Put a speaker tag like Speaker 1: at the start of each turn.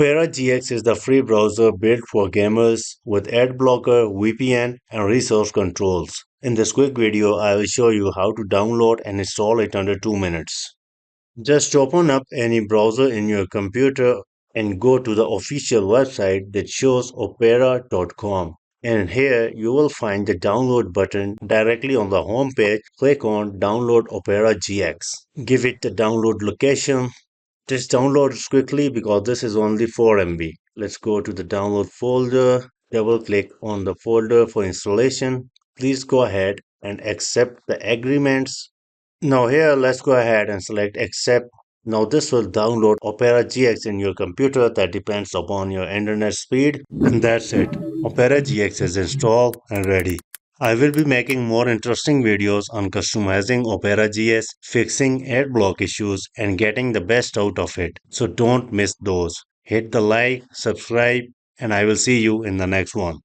Speaker 1: Opera GX is the free browser built for gamers with ad blocker, VPN, and resource controls. In this quick video, I will show you how to download and install it under 2 minutes. Just open up any browser in your computer and go to the official website that shows opera.com. And here you will find the download button directly on the home page. Click on Download Opera GX. Give it the download location. Just download it quickly because this is only 4 MB. Let's go to the download folder. Double click on the folder for installation. Please go ahead and accept the agreements. Now here, let's go ahead and select accept. Now this will download Opera GX in your computer. That depends upon your internet speed. And that's it. Opera GX is installed and ready. I will be making more interesting videos on customizing Opera GX, fixing ad block issues, and getting the best out of it. So don't miss those. Hit the like, subscribe, and I will see you in the next one.